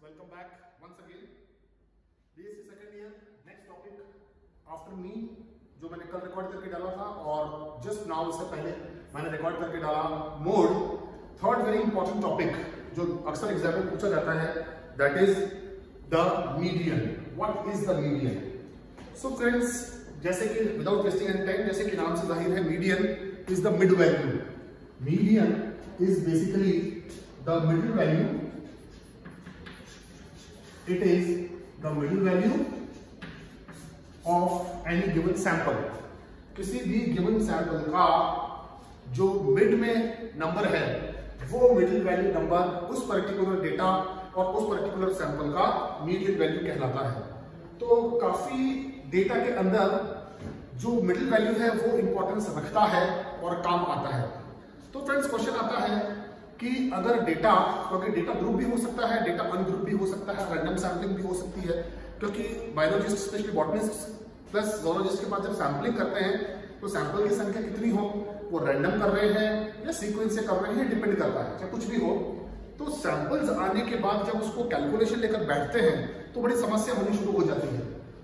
welcome back once again. BSc second year, next topic after me, जो मैंने कल record करके डाला था और जस्ट नाउ इससे पहले मैंने रिकॉर्ड करके डाला mode. Third very important topic जो अक्सर एग्जाम में पूछा जाता है, that is the median. What is the median? So friends, जैसे कि विदाउट वेस्टिंग एनी टाइम, जैसे कि नाम से जाहिर है, median is the mid value. Median is basically the middle value. It is the middle value of any given sample. किसी भी given sample का जो मिड में नंबर है वो मिडिल वैल्यू नंबर उस पर्टिकुलर डेटा और उस पर्टिकुलर सैंपल का मीडियन वैल्यू कहलाता है. तो काफी डेटा के अंदर जो मिडिल वैल्यू है वो इंपॉर्टेंस रखता है और काम आता है. तो फ्रेंड्स, क्वेश्चन आता है कि अगर डेटा, क्योंकि डेटा ग्रुप भी हो सकता है, डेटा अनग्रुप भी हो सकता है, रैंडम सैम्पलिंग भी हो सकती है, क्योंकि biologist specially botanist plus zoologist के पास जब सैम्पलिंग करते हैं तो सैंपल की संख्या कितनी हो, वो रैंडम कर रहे हैं या सीक्वेंस से कर रहे हैं, डिपेंड करता है, चाहे कुछ भी हो. तो सैंपल्स आने के बाद जब उसको कैलकुलेशन लेकर बैठते हैं तो बड़ी समस्या होनी शुरू हो जाती है.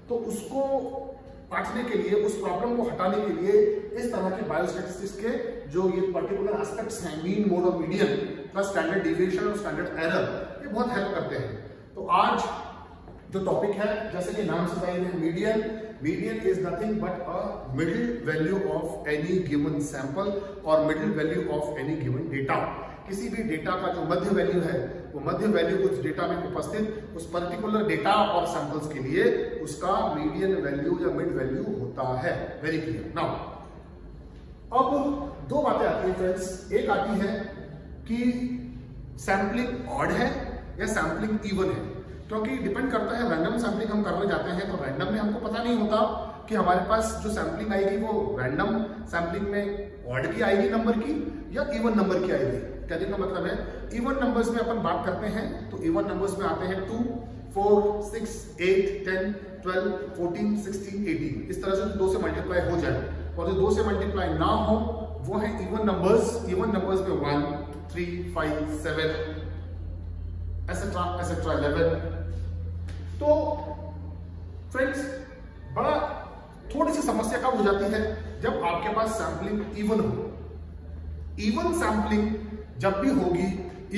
तो उसको पाटने के लिए, उस प्रॉब्लम को हटाने के लिए इस तरह के बायोस्टैटिस्टिक्स के जो ये पर्टिकुलर एस्पेक्ट्स हैं, मीन, मोड और मीडियन प्लस स्टैंडर्ड डेविएशन और स्टैंडर्ड एरर, ये बहुत हेल्प करते हैं. तो आज जो टॉपिक है, जैसे कि नाम से जाहिर है, median. Median is nothing but a middle value of any given sample और middle value of any given data. किसी भी डेटा का जो मध्य वैल्यू है वो मध्य वैल्यू उस डेटा में उपस्थित उस पर्टिकुलर डेटा और सैंपल्स के लिए उसका मीडियन वैल्यू या मिड वैल्यू होता है. Very clear. नाउ अब दो बातें आती हैं फ्रेंड्स. एक आती है कि सैंपलिंग ऑड है या सैंपलिंग इवन है, क्योंकि डिपेंड करता है. रैंडम सैंपलिंग हम करने जाते हैं तो रैंडम में हमको पता नहीं होता कि हमारे पास जो सैंपलिंग आएगी वो रैंडम सैंपलिंग में ऑड की आएगी नंबर की या इवन नंबर की आएगी. कहने का मतलब है, इवन नंबर्स में अपन बात करते हैं तो इवन नंबर्स में आते हैं 2, 4, 6, 8, 10, 12, 14, 16, 18. इस तरह से 2 से मल्टीप्लाई हो जाए, और जो 2 से मल्टीप्लाई ना हो वो है इवन नंबर्स. इवन नंबर्स में 1, 3, 5, 7 एसेट्रा एसेट्रा 11. तो फ्रेंड्स, बड़ा थोड़ी सी समस्या कब हो जाती है, जब आपके पास सैंपलिंग इवन हो. इवन सैंपलिंग जब भी होगी,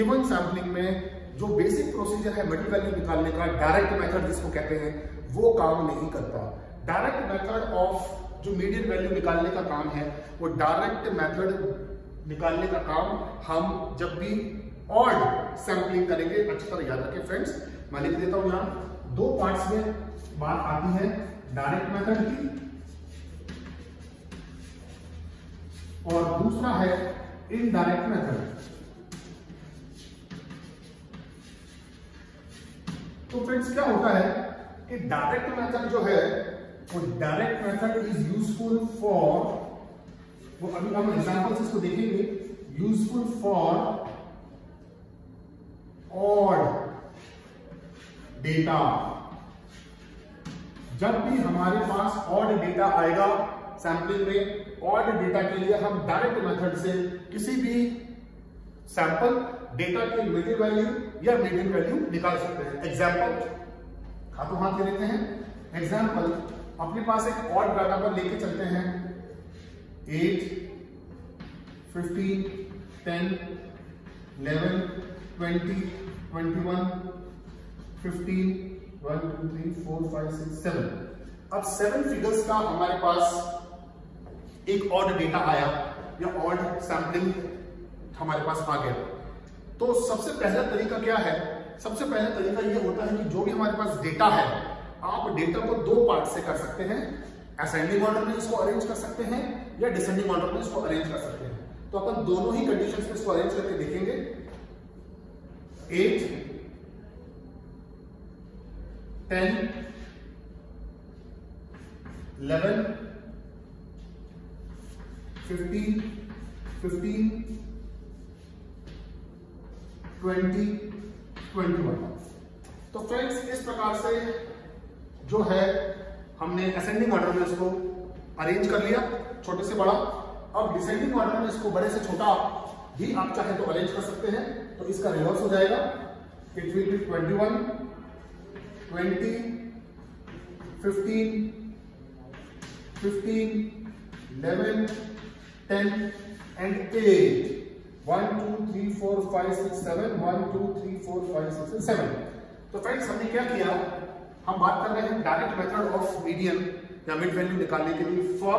इवन सैंपलिंग में जो बेसिक प्रोसीजर है मिडिल वैल्यू निकालने का, डायरेक्ट मेथड जिसको कहते हैं, वो काम नहीं करता. डायरेक्ट मेथड ऑफ जो मीडियन वैल्यू निकालने का काम है, वो डायरेक्ट मेथड निकालने का काम हम जब भी ऑड सैंपलिंग करेंगे. अच्छी तरह याद रखें फ्रेंड्स, मैं लिख देता हूं यहां. 2 पार्ट्स में बात आती है, डायरेक्ट मेथड की और दूसरा है इनडायरेक्ट मेथड. तो फ्रेंड्स, क्या होता है कि डायरेक्ट मेथड जो है वो direct method is useful for, वो अभी हम एग्जांपल्स इसको देखेंगे, यूजफुल फॉर ऑड डेटा. जब भी हमारे पास ऑड डेटा आएगा सैंपलिंग में, ऑड डेटा के लिए हम डायरेक्ट मेथड से किसी भी सैंपल डेटा के मिडिल वैल्यू या मीडियन वैल्यू निकाल सकते हैं. एग्जांपल हाथों हाथ ले लेते हैं. एग्जांपल, अपने पास एक ऑड डाटा पर लेके चलते हैं 8, 15, 10, 11, 20, 21, 15, 1, 2, 3, 4, 5, 6, 7. अब 7 फिगर्स का हमारे पास एक ऑड डेटा आया या ऑड सैंपलिंग हमारे पास आ गया. तो सबसे पहला तरीका क्या है? सबसे पहला तरीका यह होता है कि जो भी हमारे पास डेटा है, आप डेटा को 2 पार्ट से कर सकते हैं. असेंडिंग ऑर्डर में इसको अरेंज कर सकते हैं या डिसेंडिंग ऑर्डर में इसको अरेंज कर सकते हैं. तो अपन दोनों ही कंडीशंस में इसको अरेंज करके देखेंगे. 8, 10, 11, 15, 20, 21. तो फ्रेंड्स, इस प्रकार से जो है हमने असेंडिंग ऑर्डर में इसको अरेंज कर लिया, छोटे से बड़ा. अब डिसेंडिंग ऑर्डर में इसको बड़े से छोटा भी आप चाहे तो अरेंज कर सकते हैं. तो इसका रिवर्स हो जाएगा. it will be 21, 20, 15, 15, 11, 10 and 8. 1, 2, 3, 4, 5, 6, 7. 1, 2, 3, 4, 5, 6 and 7. तो फ्रेंड्स हमने क्या किया, हम बात कर रहे हैं डायरेक्ट मेथड ऑफ मीडियन या मिड वैल्यू निकालने के लिए। फॉर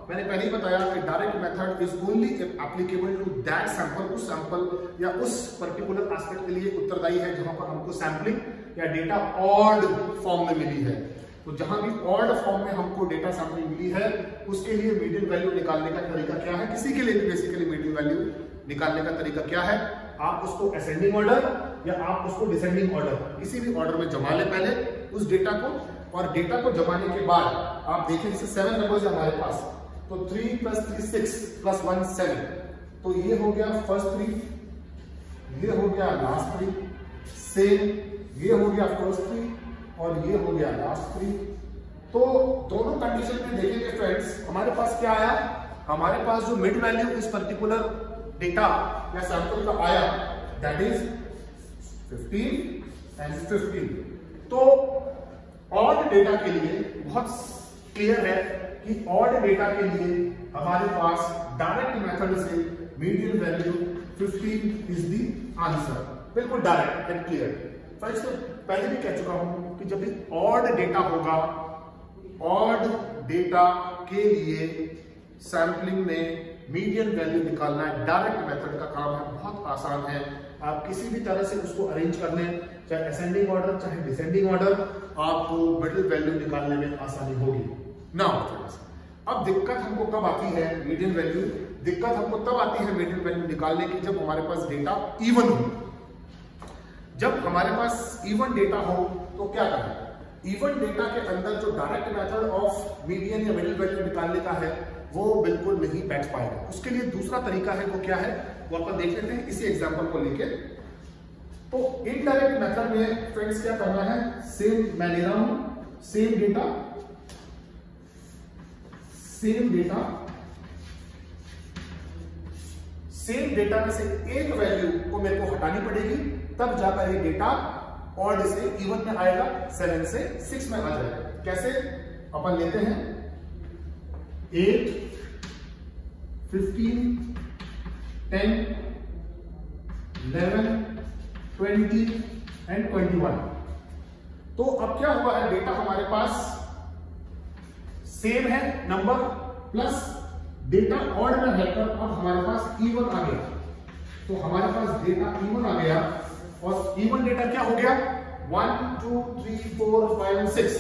मैंने पहले ही बताया कि direct method is only applicable to that sample, उस सैंपल या उस पर्टिकुलर एस्पेक्ट के लिए उत्तरदायी है जहां पर हमको सैंपलिंग या डेटा ऑड फॉर्म में मिली है। तो जहां भी ऑड फॉर्म में हमको डेटा सैंपलिंग मिली है उसके लिए मीडियन वैल्यू निकालने का तरीका क्या है, किसी के लिए भी बेसिकली मीडियन वैल्यू निकालने का तरीका क्या है, आप उसको असेंडिंग ऑर्डर या आप उसको डिसेंडिंग ऑर्डर किसी भी ऑर्डर में जमा ले पहले उस डेटा को, और डेटा को जमाने के बाद आप देखें जैसे 7 नंबर्स है हमारे पास, तो 3 + 3 6 + 1 7, तो ये हो गया फर्स्ट 3, ये हो गया लास्ट 3, सेम ये हो गया फर्स्ट 3 और ये हो गया लास्ट 3। तो दोनों कंडीशन में देखेंगे फ्रेंड्स हमारे पास क्या आया, हमारे पास जो मिड वैल्यू इस पर्टिकुलर डेटा या सैंपल का आया दैट इज 15 एंड 15। तो ऑड डेटा के लिए बहुत क्लियर है कि ऑड डेटा के लिए हमारे पास डायरेक्ट मेथड से median value 15 is the answer, बिल्कुल डायरेक्ट एंड क्लियर। फ्रेंड्स तो पहले भी कह चुका हूं कि जब भी ऑड डेटा होगा, ऑड डेटा के लिए सैंपलिंग में मीडियन वैल्यू निकालना डायरेक्ट मेथड का काम है, बहुत आसान है। आप किसी भी तरह से उसको अरेंज कर लें, चाहे असेंडिंग ऑर्डर चाहे डिसेंडिंग ऑर्डर, आपको मिडिल वैल्यू निकालने में आसानी होगी। नाउ फ्रेंड्स अब दिक्कत हमको कब आती है मीडियन वैल्यू, दिक्कत हमको तब आती है मीडियन वैल्यू निकालने की जब हमारे पास डेटा इवन हो। जब हमारे पास इवन डेटा हो तो क्या करें, इवन डेटा के अंदर जो डायरेक्ट मेथड ऑफ मीडियन या मिडिल वैल्यू निकालने का है वो बिल्कुल नहीं बैठ पाएगा। उसके लिए दूसरा तरीका है, वो क्या है वो अपन देख लेते हैं इसी एग्जांपल को लेके। तो इनडायरेक्ट मेथड में फ्रेंड्स क्या करना है, सेम मैं ले रहा हूं, सेम डेटा में से एक वैल्यू को मेरे को हटानी पड़ेगी, तब जाकर ये डेटा ऑड से इवन में आएगा, 7 से 6 में आ जाएगा। कैसे, अपन लेते हैं 8, 15, 10, 11, 20 एंड 21। तो अब क्या हुआ है, डेटा हमारे पास सेम है नंबर प्लस डेटा ऑड में रहकर अब हमारे पास इवन आ गया। तो हमारे पास डेटा इवन आ गया और इवन डेटा क्या हो गया 1, 2, 3, 4, 5, 6।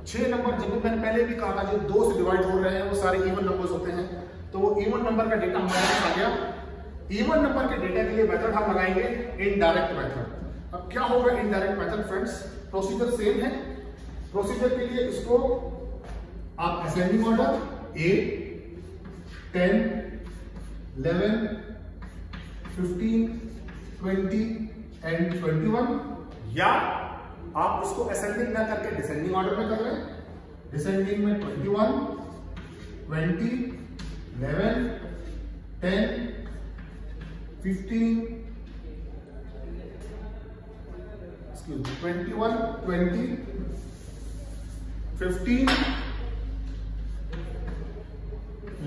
6 नंबर जिनको मैंने पहले भी कहा था जो 2 से डिवाइड हो रहे हैं वो सारे इवन नंबर्स होते हैं। तो वो इवन नंबर का डेटा हमारे पास आ गया। इवन नंबर के डेटा के लिए मेथड हम लगाएंगे इनडायरेक्ट मेथड। अब क्या होगा indirect method friends, procedure same है। प्रोसीजर के लिए इसको आप असेंडिंग ऑर्डर 8, 10, 11, 15, 20 एंड 21, या आप उसको असेंडिंग ना करके डिसेंडिंग ऑर्डर में कर रहे हैं। डिसेंडिंग में 21, 20, 11, 10, 15, 21, 20, 15,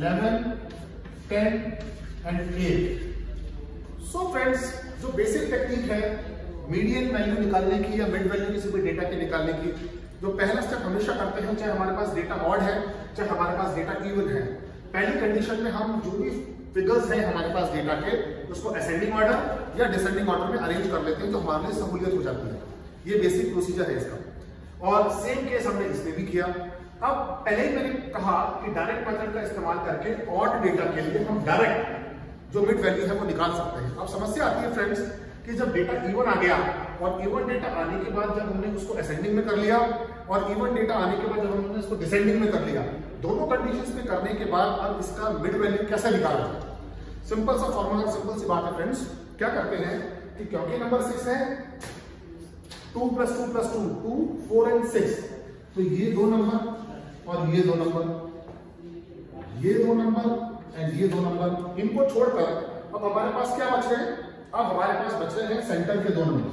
11, 10 एंड 8। सो फ्रेंड्स जो बेसिक टेक्निक है मीडियन वैल्यू निकालने की या मिड वैल्यू किसी भी डेटा के निकालने की, जो पहला स्टेप हमेशा करते हैं, चाहे हमारे पास डेटा ऑड है चाहे हमारे पास डेटा इवन है, पहली कंडीशन में हम जो भी फिगर्स हैं हमारे पास डेटा के उसको असेंडिंग ऑर्डर या डिसेंडिंग ऑर्डर में अरेंज कर लेते हैं, तो हमारे लिए सहूलियत हो जाती है। ये बेसिक प्रोसीजर है इसका, और सेम केस हमने इसमें भी किया। अब पहले ही मैंने कहा कि डायरेक्ट मेथड का इस्तेमाल करके ऑड डेटा के लिए हम डायरेक्ट जो मिड वैल्यू है वो निकाल सकते हैं। अब समस्या आती है फ्रेंड्स कि जब डेटा इवन आ गया और इवन डेटा आने के बाद जब हमने उसको असेंडिंग में कर लिया और इवन डेटा आने के बाद जब हमने उसको डिसेंडिंग में कर लिया, दोनों कंडीशंस में करने के बाद अब इसका मिड वैल्यू कैसे निकाला जाए। सिंपल सा फॉर्मूला, सिंपल सी बात है फ्रेंड्स। क्या करते हैं कि क्योंकि नंबर 6 है, 2 + 2 + 2 2, 4 एंड 6, तो ये 2 नंबर और ये 2 नंबर, ये 2 नंबर एंड ये 2 नंबर, इनको छोड़कर अब हमारे पास क्या बच रहे हैं, अब हमारे पास बच रहे हैं सेंटर के 2 नंबर।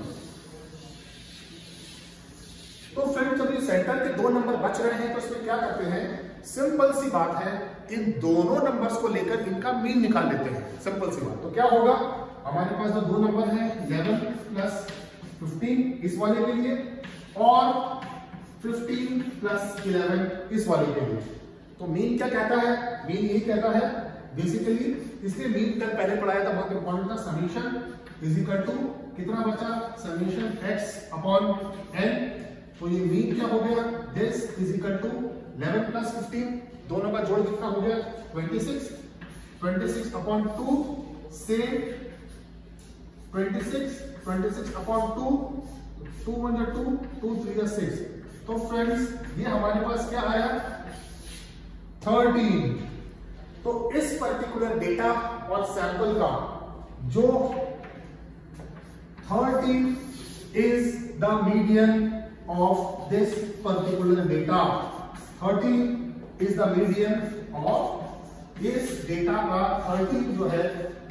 तो फ्रेंड्स जब ये सेंटर के 2 नंबर बच रहे हैं तो इसमें क्या करते हैं, सिंपल सी बात है, इन दोनों नंबर्स को लेकर इनका मीन निकाल लेते हैं। सिंपल सी बात। तो क्या होगा, हमारे पास जो 2 नंबर है 11 प्लस 15 इस वाले के लिए और 15 प्लस 11 इस वाले के लिए। तो मीन क्या कहता है, मीन यही कहता है बेसिकली, इसलिए मीन तक पहले पढ़ाया था, बहुत इंपॉर्टेंट था। समीशन इज इक्वल टू कितना बचा, समीशन x अपॉन n। तो ये मीन क्या हो गया, this is equal to 11 plus 15, दोनों का जोड़ कितना हो गया 26, 26 अपॉन 2 से 26 अपॉन 2, 2 1 जा 2, 2 3 जा 6। तो फ्रेंड्स ये हमारे पास क्या आया 13। तो इस पर्टिकुलर डेटा और सैंपल का जो 13 is the median of this particular data, 13 is the median of इस डेटा का 13 जो है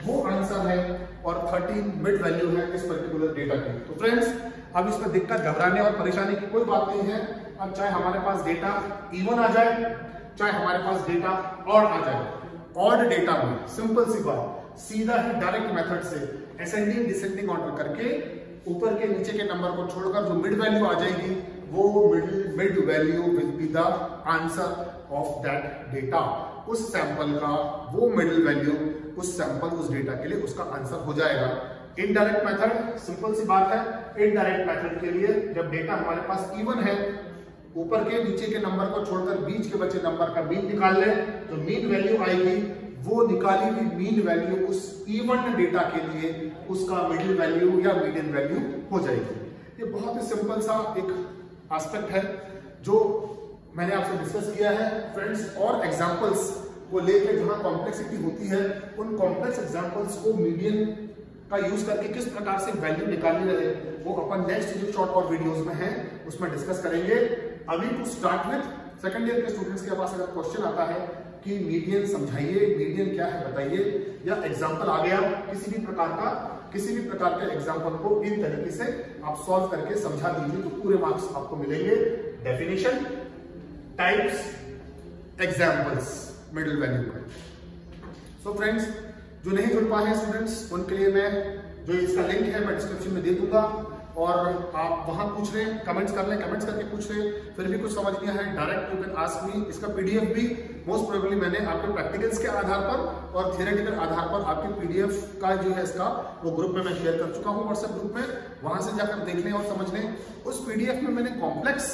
वो आंसर है और 13 मिड वैल्यू है इस पर्टिकुलर डेटा की। तो फ्रेंड्स अब इसमें दिक्कत, घबराने और परेशानी की कोई बात नहीं है। अब चाहे हमारे पास डेटा इवन आ जाए, चाहे हमारे पास डेटा ऑड आ जाए, ऑड डेटा में सिंपल सी बात, सीधा ही डायरेक्ट मेथड से असेंडिंग डिसेंडिंग ऑर्डर करके ऊपर के नीचे के नंबर को छोड़कर जो मिड वैल्यू आ जाएगी वो mid value will be the answer of that data. उस सैंपल का वो मिडिल वैल्यू उस सैंपल उस डेटा के लिए उसका आंसर हो जाएगा। इनडायरेक्ट मेथड सिंपल सी बात है, इनडायरेक्ट मेथड के लिए जब डेटा हमारे पास इवन है, ऊपर के नीचे के नंबर को छोड़कर बीच के बचे नंबर का मीन निकाल ले, तो मीन वैल्यू आएगी, वो निकाली हुई मीन वैल्यू उस इवन डेटा के लिए उसका मिडिल वैल्यू या मीडियन वैल्यू हो जाएगी। ये बहुत ही सिंपल सा एक एस्पेक्ट है जो मैंने आपसे डिस्कस किया है फ्रेंड्स। और एग्जांपल्स को लेकर जहां कॉम्प्लेक्सिटी होती है, उन कॉम्प्लेक्स एग्जांपल्स को मीडियन का यूज करके किस प्रकार से वैल्यू निकालनी रहे वो अपन नेक्स्ट जो शॉर्ट और वीडियोस में है उसमें डिस्कस करेंगे। अभी to start with second year के स्टूडेंट्स के पास अगर क्वेश्चन आता है कि मीडियन समझाइए, मीडियन क्या है बताइए, या एग्जांपल आ गया किसी भी प्रकार के एग्जांपल को इन तरीके से आप सॉल्व करके समझा दीजिए तो पूरे मार्क्स आपको मिलेंगे। Definition, types, examples, middle value का। सो फ्रेंड्स जो नहीं जुड़ पाए हैं स्टूडेंट्स उनके लिए मैं जो इसका लिंक है मैं डिस्क्रिप्शन में दे दूंगा और आप वहां पूछ लें, कमेंट्स कर लें, कमेंट्स करके पूछ लें। फिर भी कुछ समझ नहीं है direct you can ask me. इसका पीडीएफ भी मोस्ट प्रोबेबली मैंने आपके प्रैक्टिकल्स के आधार पर और थियरेटिकल आधार पर आपके पीडीएफ का जो है इसका वो ग्रुप में मैं शेयर कर चुका हूं व्हाट्सएप ग्रुप में, वहां से जाकर देख लें और समझ लें। उस पीडीएफ में मैंने कॉम्प्लेक्स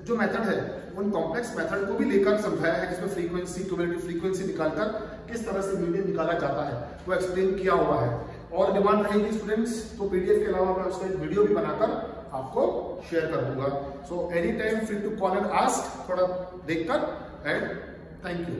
जो मेथड है उन कॉम्प्लेक्स मेथड को भी लेकर समझाया है, जिसमें फ्रीक्वेंसी, क्यूमुलेटिव फ्रीक्वेंसी निकालकर किस तरह से मीडियन निकाला जाता है वो एक्सप्लेन किया हुआ है। और डिमांड रहेगी स्टूडेंट्स तो पीडीएफ के अलावा मैं उसका एक वीडियो भी बनाकर आपको शेयर कर दूंगा। So any time free to call and ask, थोड़ा देखकर, एंड थैंक यू।